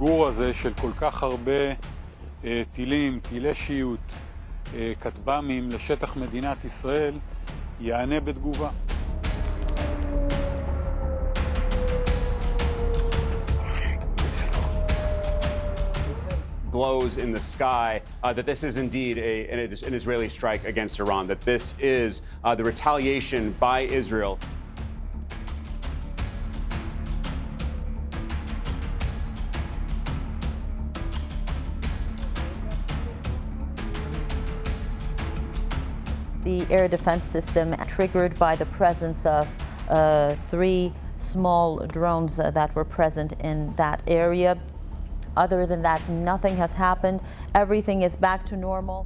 הפיגור הזה של כל כך הרבה טילים, טילי שיוט, כטב"מים לשטח מדינת ישראל, יענה בתגובה. Glows in the sky, that this is indeed an Israeli strike against Iran, that this is the retaliation by Israel. The air defense system triggered by the presence of 3 small drones that were present in that area. Other than that, nothing has happened. Everything is back to normal.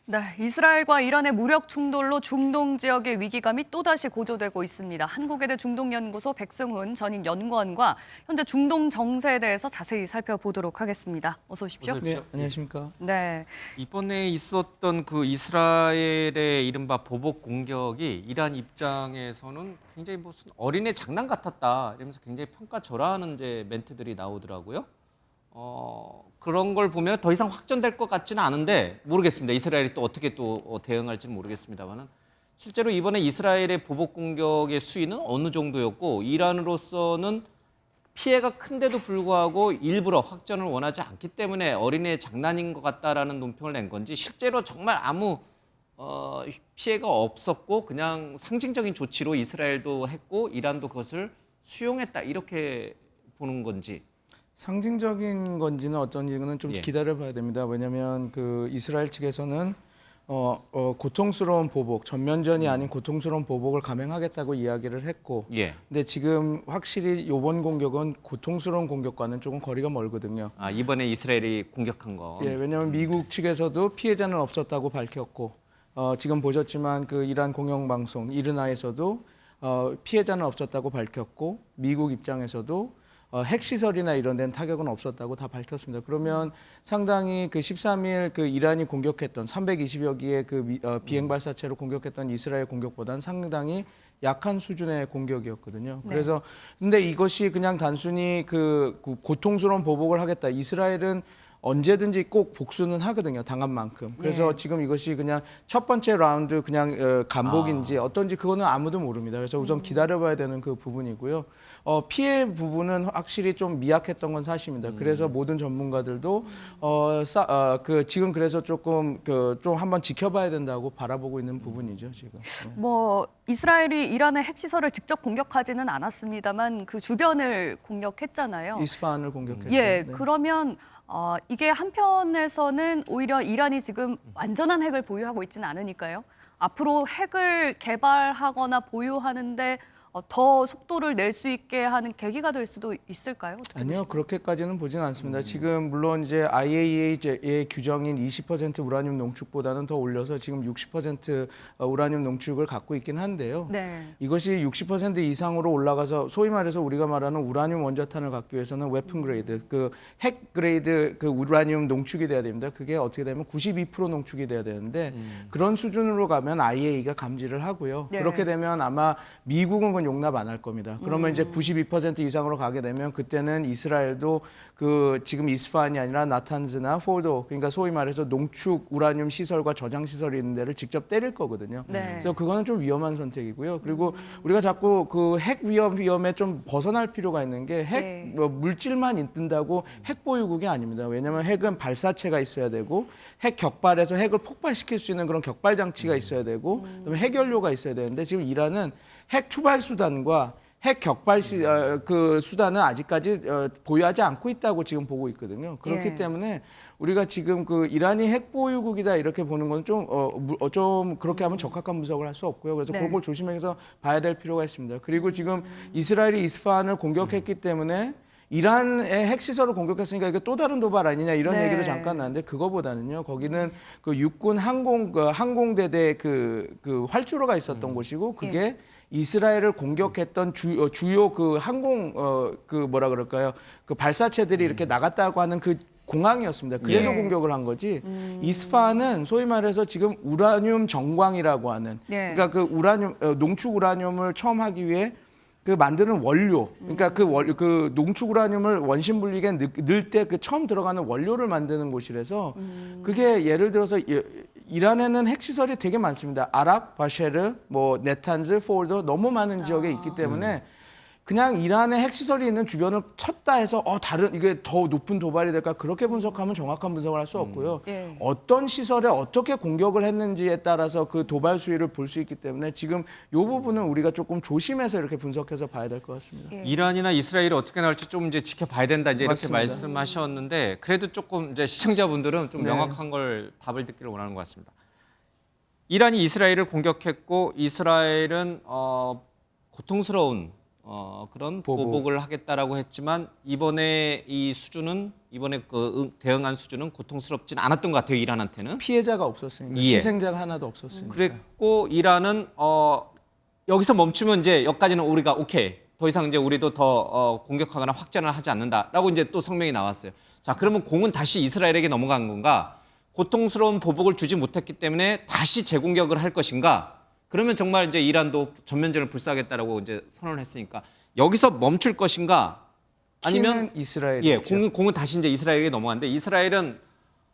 네, 이스라엘과 이란의 무력 충돌로 중동 지역의 위기감이 또다시 고조되고 있습니다. 한국외대 중동연구소 백승훈 전임 연구원과 현재 중동 정세에 대해서 자세히 살펴보도록 하겠습니다. 어서 오십시오. 네, 안녕하십니까. 네, 이번에 있었던 그 이스라엘의 이른바 보복 공격이 이란 입장에서는 굉장히 무슨 어린애 장난 같았다 이러면서 굉장히 평가절하하는 이제 멘트들이 나오더라고요. 그런 걸 보면 더 이상 확전될 것 같지는 않은데 모르겠습니다. 이스라엘이 또 어떻게 또 대응할지는 모르겠습니다만은 실제로 이번에 이스라엘의 보복 공격의 수위는 어느 정도였고 이란으로서는 피해가 큰데도 불구하고 일부러 확전을 원하지 않기 때문에 어린애 장난인 것 같다라는 논평을 낸 건지 실제로 정말 아무 피해가 없었고 그냥 상징적인 조치로 이스라엘도 했고 이란도 그것을 수용했다 이렇게 보는 건지. 상징적인 건지는 어떤지는 좀 예. 기다려봐야 됩니다. 왜냐하면 그 이스라엘 측에서는 고통스러운 보복, 전면전이 아닌 고통스러운 보복을 감행하겠다고 이야기를 했고, 예. 근데 지금 확실히 이번 공격은 고통스러운 공격과는 조금 거리가 멀거든요. 아, 이번에 이스라엘이 공격한 거. 예, 왜냐하면 미국 측에서도 피해자는 없었다고 밝혔고, 지금 보셨지만 그 이란 공영방송 이르나에서도 피해자는 없었다고 밝혔고, 미국 입장에서도 핵시설이나 이런 데는 타격은 없었다고 다 밝혔습니다. 그러면 상당히 그 13일 그 이란이 공격했던 320여 기의 그 비행 발사체로 공격했던 이스라엘 공격보다는 상당히 약한 수준의 공격이었거든요. 네. 그래서 근데 이것이 그냥 단순히 그 고통스러운 보복을 하겠다. 이스라엘은 언제든지 꼭 복수는 하거든요. 당한 만큼. 그래서 네. 지금 이것이 그냥 첫 번째 라운드 그냥 간복인지 어떤지 그거는 아무도 모릅니다. 그래서 우선 기다려봐야 되는 그 부분이고요. 피해 부분은 확실히 좀 미약했던 건 사실입니다. 그래서 모든 전문가들도 지금 그래서 조금 좀 한번 지켜봐야 된다고 바라보고 있는 부분이죠 지금. 네. 뭐 이스라엘이 이란의 핵시설을 직접 공격하지는 않았습니다만 그 주변을 공격했잖아요. 이스파한을 공격했죠. 예, 네. 그러면 이게 한편에서는 오히려 이란이 지금 완전한 핵을 보유하고 있지는 않으니까요. 앞으로 핵을 개발하거나 보유하는데 더 속도를 낼 수 있게 하는 계기가 될 수도 있을까요? 어떻게 아니요, 보시나요? 그렇게까지는 보지는 않습니다. 지금 물론 이제 IAEA의 규정인 20% 우라늄 농축보다는 더 올려서 지금 60% 우라늄 농축을 갖고 있긴 한데요. 네. 이것이 60% 이상으로 올라가서 소위 말해서 우리가 말하는 우라늄 원자탄을 갖기 위해서는 웨폰 그레이드, 그 핵 그레이드 그 우라늄 농축이 돼야 됩니다. 그게 어떻게 되면 92% 농축이 돼야 되는데 그런 수준으로 가면 IAEA가 감지를 하고요. 네. 그렇게 되면 아마 미국은 그건 용납 안 할 겁니다. 그러면 이제 92% 이상으로 가게 되면 그때는 이스라엘도 그 지금 이스파한이 아니라 나탄즈나 포도, 그러니까 소위 말해서 농축 우라늄 시설과 저장 시설이 있는 데를 직접 때릴 거거든요. 네. 그래서 그거는 좀 위험한 선택이고요. 그리고 우리가 자꾸 그 핵 위험에 좀 벗어날 필요가 있는 게 핵 네. 물질만 있든다고 핵 보유국이 아닙니다. 왜냐하면 핵은 발사체가 있어야 되고 핵 격발해서 핵을 폭발시킬 수 있는 그런 격발 장치가 있어야 되고 그다음에 핵연료가 있어야 되는데 지금 이란은 핵 투발 수단과 핵 격발 그 수단은 아직까지 보유하지 않고 있다고 지금 보고 있거든요. 그렇기 예. 때문에 우리가 지금 그 이란이 핵 보유국이다 이렇게 보는 건 좀 그렇게 하면 적합한 분석을 할 수 없고요. 그래서 네. 그걸 조심해서 봐야 될 필요가 있습니다. 그리고 지금 이스라엘이 이스파한을 공격했기 때문에 이란의 핵시설을 공격했으니까 이게 또 다른 도발 아니냐 이런 네. 얘기도 잠깐 나는데 그거보다는요. 거기는 그 육군 항공대대 그 활주로가 있었던 곳이고 그게 이스라엘을 공격했던 주요 그 항공 그 뭐라 그럴까요? 그 발사체들이 이렇게 나갔다고 하는 그 공항이었습니다. 그래서 예. 공격을 한 거지. 이스파한은 소위 말해서 지금 우라늄 정광이라고 하는 예. 그러니까 그 우라늄 농축 우라늄을 처음 하기 위해 그 만드는 원료, 그러니까 그 농축 우라늄을 원심 분리기에 넣을 때 그 처음 들어가는 원료를 만드는 곳이라서 그게 예를 들어서 이란에는 핵시설이 되게 많습니다. 아락, 바쉐르, 뭐 네탄즈, 포르도 너무 많은 지역에 있기 때문에 그냥 이란의 핵시설이 있는 주변을 쳤다 해서 다른 이게 더 높은 도발이 될까 그렇게 분석하면 정확한 분석을 할 수 없고요. 예. 어떤 시설에 어떻게 공격을 했는지에 따라서 그 도발 수위를 볼 수 있기 때문에 지금 이 부분은 우리가 조금 조심해서 이렇게 분석해서 봐야 될 것 같습니다. 예. 이란이나 이스라엘이 어떻게 나올지 좀 이제 지켜봐야 된다 이제 이렇게 맞습니다. 말씀하셨는데 그래도 조금 이제 시청자분들은 좀 네. 명확한 걸 답을 듣기를 원하는 것 같습니다. 이란이 이스라엘을 공격했고 이스라엘은 고통스러운 그런 보복을 하겠다라고 했지만 이번에 이 수준은 이번에 그 대응한 수준은 고통스럽진 않았던 것 같아요. 이란한테는. 피해자가 없었으니까 예. 희생자가 하나도 없었으니까. 그랬고 이란은 여기서 멈추면 이제 여기까지는 우리가 오케이. 더 이상 이제 우리도 더 공격하거나 확전을 하지 않는다라고 이제 또 성명이 나왔어요. 자, 그러면 공은 다시 이스라엘에게 넘어간 건가? 고통스러운 보복을 주지 못했기 때문에 다시 재공격을 할 것인가? 그러면 정말 이제 이란도 전면전을 불사하겠다라고 이제 선언을 했으니까 여기서 멈출 것인가? 아니면 이스라엘 예, 공은 다시 이제 이스라엘에게 넘어갔는데 이스라엘은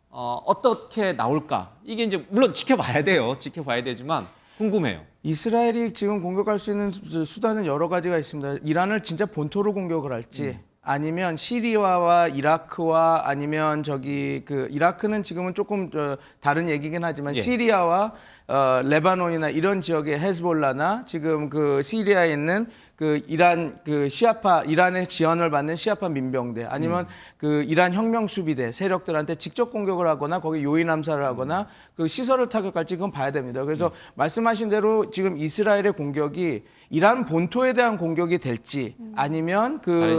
어떻게 나올까? 이게 이제 물론 지켜봐야 돼요. 지켜봐야 되지만 궁금해요. 이스라엘이 지금 공격할 수 있는 수단은 여러 가지가 있습니다. 이란을 진짜 본토로 공격을 할지 아니면 시리아와 이라크와 아니면 저기 그 이라크는 지금은 조금 다른 얘기긴 하지만 예. 시리아와 레바논이나 이런 지역의 헤즈볼라나 지금 그 시리아에 있는 그 이란 그 시아파 이란의 지원을 받는 시아파 민병대 아니면 그 이란 혁명 수비대 세력들한테 직접 공격을 하거나 거기 요인 암살을 하거나 그 시설을 타격할지 그건 봐야 됩니다. 그래서 말씀하신 대로 지금 이스라엘의 공격이 이란 본토에 대한 공격이 될지 아니면 그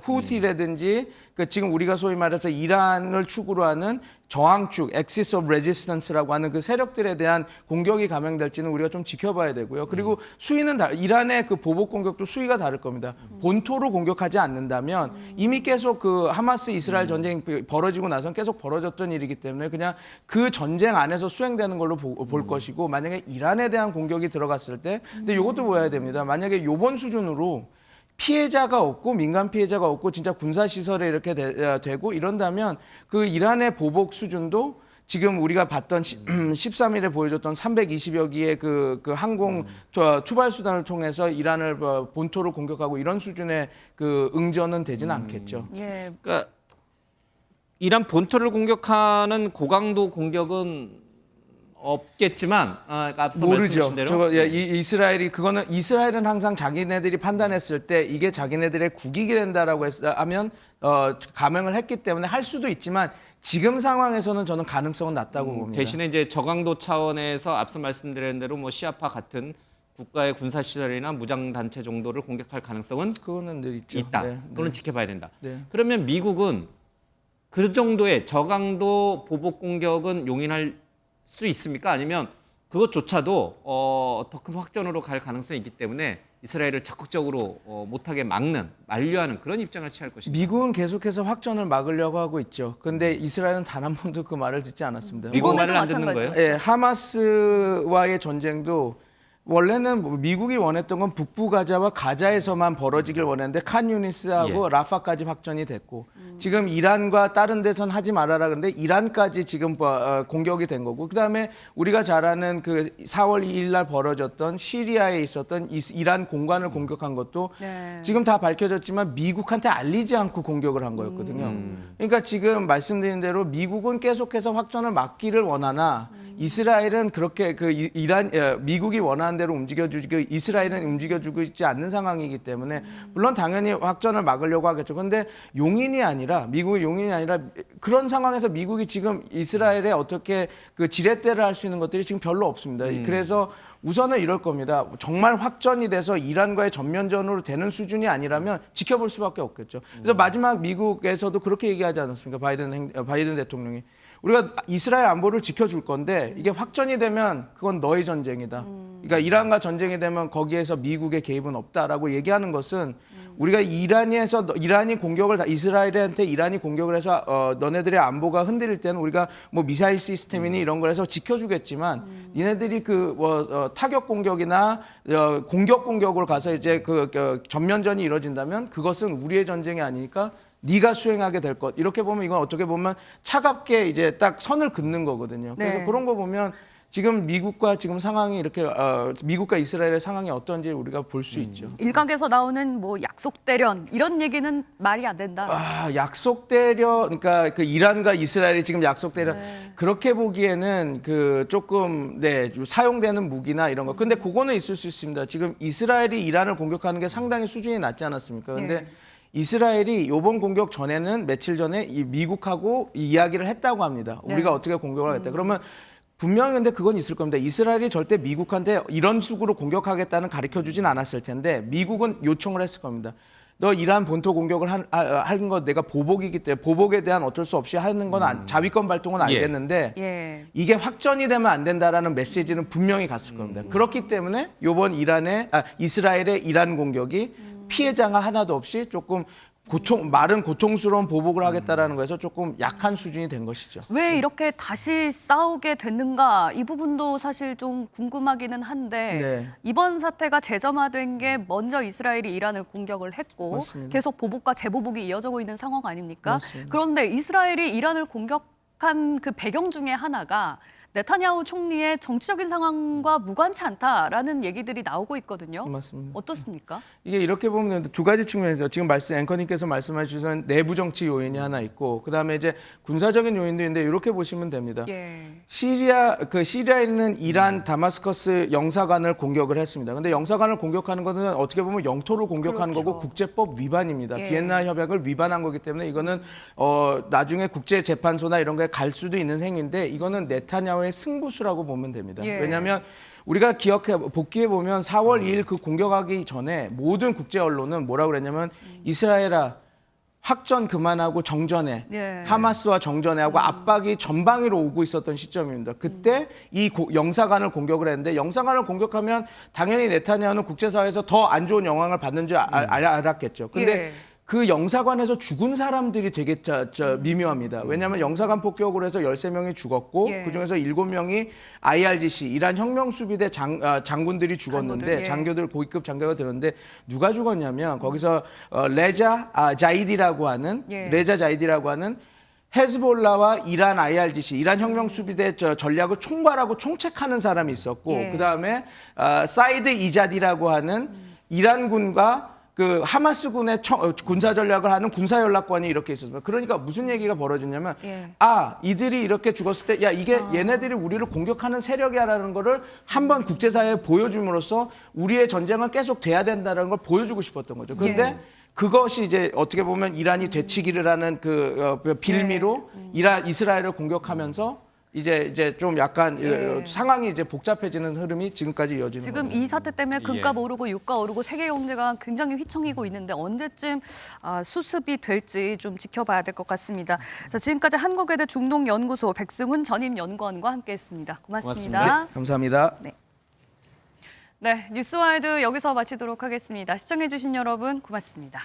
후티라든지 그 지금 우리가 소위 말해서 이란을 축으로 하는 저항축, Axis of Resistance라고 하는 그 세력들에 대한 공격이 감행될지는 우리가 좀 지켜봐야 되고요. 그리고 수위는 이란의 그 보복 공격도 수위가 다를 겁니다. 본토로 공격하지 않는다면 이미 계속 그 하마스 이스라엘 전쟁이 벌어지고 나선 계속 벌어졌던 일이기 때문에 그냥 그 전쟁 안에서 수행되는 걸로 볼 것이고 만약에 이란에 대한 공격이 들어갔을 때 근데 이것도 보아야 됩니다. 만약에 요번 수준으로 피해자가 없고 민간 피해자가 없고 진짜 군사 시설에 이렇게 되고 이런다면 그 이란의 보복 수준도 지금 우리가 봤던 13일에 보여줬던 320여 기의 그 항공 투발 수단을 통해서 이란을 본토로 공격하고 이런 수준의 그 응전은 되지는 않겠죠. 예. 그러니까 이란 본토를 공격하는 고강도 공격은 없겠지만 앞서 모르죠. 말씀하신 대로 저거 이스라엘이 그거는 이스라엘은 항상 자기네들이 판단했을 때 이게 자기네들의 국익이 된다라고 하면 감행을 했기 때문에 할 수도 있지만 지금 상황에서는 저는 가능성은 낮다고 봅니다. 대신에 이제 저강도 차원에서 앞서 말씀드린 대로 뭐 시아파 같은 국가의 군사 시설이나 무장 단체 정도를 공격할 가능성은 그거는 늘 있죠. 있다. 네, 그건 지켜봐야 된다. 네. 그러면 미국은 그 정도의 저강도 보복 공격은 용인할 수 있습니까? 아니면 그것조차도 더 큰 확전으로 갈 가능성이 있기 때문에 이스라엘을 적극적으로 못하게 막는, 만류하는 그런 입장을 취할 것입니다. 미국은 계속해서 확전을 막으려고 하고 있죠. 그런데 이스라엘은 단 한 번도 그 말을 듣지 않았습니다. 미국 이번에도 말을 안 듣는 마찬가지죠. 거예요? 예, 하마스와의 전쟁도 원래는 미국이 원했던 건 북부 가자와 가자에서만 벌어지길 원했는데 칸 유니스하고 라파까지 확전이 됐고 지금 이란과 다른 데선 하지 말아라 그런데 이란까지 지금 공격이 된 거고 그다음에 우리가 잘 아는 그 4월 2일 날 벌어졌던 시리아에 있었던 이란 공간을 공격한 것도 네. 지금 다 밝혀졌지만 미국한테 알리지 않고 공격을 한 거였거든요. 그러니까 지금 말씀드린 대로 미국은 계속해서 확전을 막기를 원하나 이스라엘은 그렇게 미국이 원하는 대로 움직여주고 이스라엘은 움직여주고 있지 않는 상황이기 때문에 물론 당연히 확전을 막으려고 하겠죠. 그런데 미국이 용인이 아니라 그런 상황에서 미국이 지금 이스라엘에 어떻게 그 지렛대를 할 수 있는 것들이 지금 별로 없습니다. 그래서 우선은 이럴 겁니다. 정말 확전이 돼서 이란과의 전면전으로 되는 수준이 아니라면 지켜볼 수밖에 없겠죠. 그래서 마지막 미국에서도 그렇게 얘기하지 않았습니까? 바이든 대통령이. 우리가 이스라엘 안보를 지켜줄 건데 이게 확전이 되면 그건 너의 전쟁이다. 그러니까 이란과 전쟁이 되면 거기에서 미국의 개입은 없다라고 얘기하는 것은 우리가 이란이 공격을 이스라엘한테 이란이 공격을 해서 너네들의 안보가 흔들릴 때는 우리가 뭐 미사일 시스템이니 이런 걸 해서 지켜주겠지만 니네들이 타격 공격이나 공격 공격으로 가서 이제 전면전이 이루어진다면 그것은 우리의 전쟁이 아니니까 네가 수행하게 될 것. 이렇게 보면 이건 어떻게 보면 차갑게 이제 딱 선을 긋는 거거든요. 그래서 네. 그런 거 보면 지금 미국과 지금 상황이 이렇게 미국과 이스라엘의 상황이 어떤지 우리가 볼 수 있죠. 일각에서 나오는 뭐 약속 대련 이런 얘기는 말이 안 된다. 약속 대련, 그러니까 그 이란과 이스라엘이 지금 약속 대련 그렇게 보기에는 조금 사용되는 무기나 이런 거. 근데 그거는 있을 수 있습니다. 지금 이스라엘이 이란을 공격하는 게 상당히 수준이 낮지 않았습니까? 근데 이스라엘이 이번 공격 전에는 며칠 전에 미국하고 이야기를 했다고 합니다. 우리가 어떻게 공격을 하겠다. 그러면 분명히 근데 그건 있을 겁니다. 이스라엘이 절대 미국한테 이런 식으로 공격하겠다는 가르쳐주진 않았을 텐데 미국은 요청을 했을 겁니다. 너 이란 본토 공격을 하는 거 내가 보복이기 때문에 보복에 대한 어쩔 수 없이 하는 건 자위권 발동은 알겠는데 이게 확전이 되면 안 된다라는 메시지는 분명히 갔을 겁니다. 그렇기 때문에 이번 이스라엘의 이란 공격이 피해자가 하나도 없이 조금 말은 고통스러운 보복을 하겠다라는 거에서 조금 약한 수준이 된 것이죠. 왜 이렇게 다시 싸우게 됐는가 이 부분도 사실 좀 궁금하기는 한데 이번 사태가 재점화된 게 먼저 이스라엘이 이란을 공격을 했고 맞습니다. 계속 보복과 재보복이 이어지고 있는 상황 아닙니까? 맞습니다. 그런데 이스라엘이 이란을 공격한 그 배경 중에 하나가 네타냐후 총리의 정치적인 상황과 무관치 않다라는 얘기들이 나오고 있거든요. 맞습니다. 어떻습니까? 이게 이렇게 보면 두 가지 측면에서 지금 앵커님께서 말씀해 주신 내부 정치 요인이 하나 있고 그다음에 이제 군사적인 요인도 있는데 이렇게 보시면 됩니다. 시리아에 있는 이란 다마스커스 영사관을 공격을 했습니다. 근데 영사관을 공격하는 것은 어떻게 보면 영토를 공격하는 거고 국제법 위반입니다. 비엔나 협약을 위반한 거기 때문에 이거는 나중에 국제 재판소나 이런 거에 갈 수도 있는 행위인데 이거는 네타냐후의 승부수라고 보면 됩니다. 왜냐하면 우리가 복귀해 보면 4월 2일 그 공격하기 전에 모든 국제 언론은 뭐라고 그랬냐면 이스라엘아 확전 그만하고 정전해. 하마스와 정전해하고 압박이 전방위로 오고 있었던 시점입니다. 그때 이 영사관을 공격을 했는데 영사관을 공격하면 당연히 네타냐후는 국제사회에서 더 안 좋은 영향을 받는 줄 알았겠죠. 근데 그 영사관에서 죽은 사람들이 되게 미묘합니다. 왜냐하면 영사관 폭격으로 해서 13명이 죽었고 그중에서 7명이 IRGC, 이란 혁명수비대 장군들이 죽었는데 장교들 고위급 장교가 들었는데 누가 죽었냐면 거기서 레자 자이디라고 하는 헤즈볼라와 이란 IRGC, 이란 혁명수비대 전략을 총괄하고 총책하는 사람이 있었고 그다음에 사이드 이자디라고 하는 이란군과 그 하마스군의 군사 전략을 하는 군사 연락관이 이렇게 있었습니다. 그러니까 무슨 얘기가 벌어졌냐면 이들이 이렇게 죽었을 때 이게 얘네들이 우리를 공격하는 세력이야라는 거를 한번 국제사회에 보여줌으로써 우리의 전쟁은 계속 돼야 된다는 걸 보여주고 싶었던 거죠. 그런데 그것이 이제 어떻게 보면 이란이 되치기를 하는 빌미로 이스라엘을 공격하면서 이제 좀 약간 상황이 이제 복잡해지는 흐름이 지금까지 이어지는 지금 겁니다. 이 사태 때문에 금값 오르고 유가 오르고 세계 경제가 굉장히 휘청이고 있는데 언제쯤 수습이 될지 좀 지켜봐야 될 것 같습니다. 자, 지금까지 한국외대 중동연구소 백승훈 전임 연구원과 함께했습니다. 고맙습니다. 감사합니다. 네, 뉴스와이드 여기서 마치도록 하겠습니다. 시청해주신 여러분 고맙습니다.